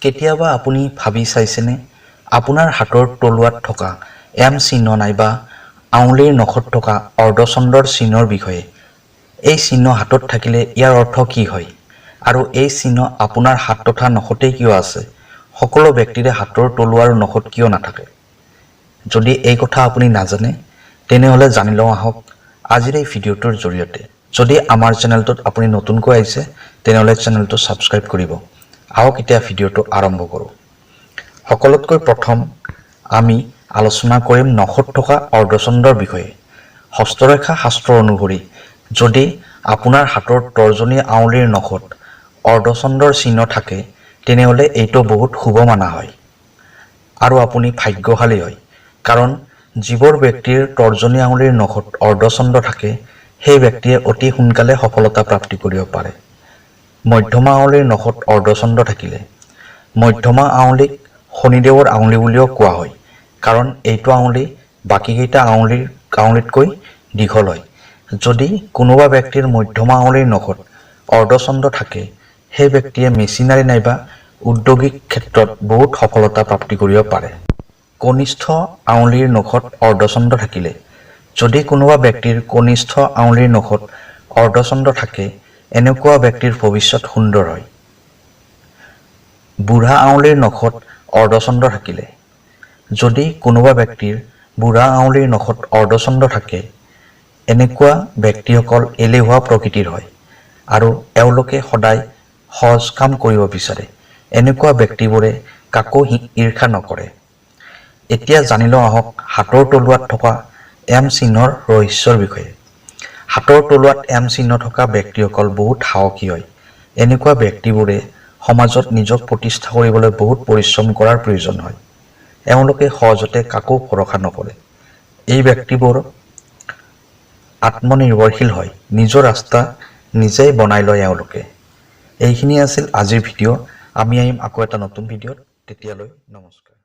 কেতিয়াবা আপুনি ভাবি চাইছেনে আপোনাৰ হাতৰ তলুৱাত থকা এম চিহ্ন নাইবা আঙুলিৰ নখত থকা অৰ্ধচন্দ্ৰৰ চিহ্নৰ বিষয়ে? এই চিহ্ন হাতত থাকিলে ইয়াৰ অৰ্থ কি হয় আৰু এই চিহ্ন আপোনাৰ হাত তথা নখতেই কিয় আছে? সকলো ব্যক্তিৰে হাতৰ তলুৱা আৰু নখত কিয় নাথাকে? যদি এই কথা আপুনি নাজানে তেনেহ'লে জানি লওঁ আহক আজিৰ এই ভিডিঅ'টোৰ জৰিয়তে। যদি আমাৰ চেনেলটোত আপুনি নতুনকৈ আহিছে তেনেহ'লে চেনেলটো ছাবস্ক্ৰাইব কৰিব। আহক এতিয়া ভিডিঅ'টো আৰম্ভ কৰোঁ। সকলোতকৈ প্ৰথম আমি আলোচনা কৰিম নখত থকা অৰ্ধচন্দ্ৰৰ বিষয়ে। হস্তৰেখা শাস্ত্ৰ অনুসৰি যদি আপোনাৰ হাতৰ তৰ্জনী আঙুলিৰ নখত অৰ্ধচন্দ্ৰৰ চিহ্ন থাকে তেনেহ'লে এইটো বহুত শুভ মানা হয় আৰু আপুনি ভাগ্যশালী হয়, কাৰণ যিবোৰ ব্যক্তিৰ তৰ্জনী আঙুলিৰ নখত অৰ্ধচন্দ্ৰ থাকে সেই ব্যক্তিয়ে অতি সোনকালে সফলতা প্ৰাপ্তি কৰিব পাৰে। মধ্যমা আঙুলিৰ নখত অৰ্ধচন্দ্ৰ থাকিলে মধ্যমা আঙুলিক শনিদেৱৰ আঙুলি বুলিও কোৱা হয়, কাৰণ এইটো আঙুলি বাকীকেইটা আঙুলিতকৈ দীঘল হয়। যদি কোনোবা ব্যক্তিৰ মধ্যমা আঙুলিৰ নখত অৰ্ধচন্দ্ৰ থাকে সেই ব্যক্তিয়ে মেচিনাৰী নাইবা উদ্যোগিক ক্ষেত্ৰত বহুত সফলতা প্ৰাপ্তি কৰিব পাৰে। কনিষ্ঠ আঙুলিৰ নখত অৰ্ধচন্দ্ৰ থাকিলে যদি কোনোবা ব্যক্তিৰ কনিষ্ঠ আঙুলিৰ নখত অৰ্ধচন্দ্ৰ থাকে এনেকুৱা ব্যক্তিৰ ভৱিষ্যত সুন্দৰ হয়। বুঢ়া আঙুলিৰ নখত অৰ্ধচন্দ্ৰ থাকিলে যদি কোনোবা ব্যক্তিৰ বুঢ়া আঙুলিৰ নখত অৰ্ধচন্দ্ৰ থাকে এনেকুৱা ব্যক্তিসকল এলেহুৱা প্ৰকৃতিৰ হয় আৰু এওঁলোকে সদায় সহজ কাম কৰিব বিচাৰে। এনেকুৱা ব্যক্তিবোৰে কাকো ঈৰ্ষা নকৰে। এতিয়া জানি লওঁ আহক হাতৰ তলুৱাত থকা এম চিহ্নৰ ৰহস্যৰ বিষয়ে। হাতৰ তলুৱাত এম চিহ্ন থকা ব্যক্তিসকল বহুত সাহসী হয়। এনেকুৱা ব্যক্তিবোৰে সমাজত নিজক প্ৰতিষ্ঠা কৰিবলৈ বহুত পৰিশ্ৰম কৰাৰ প্ৰয়োজন হয়। এওঁলোকে সহজতে কাকো ভৰসা নকৰে। এই ব্যক্তিবোৰ আত্মনিৰ্ভৰশীল হয়, নিজৰ ৰাস্তা নিজেই বনাই লয় এওঁলোকে। এইখিনি আছিল আজিৰ ভিডিঅ'। আমি আহিম আকৌ এটা নতুন ভিডিঅ'ত। তেতিয়ালৈ নমস্কাৰ।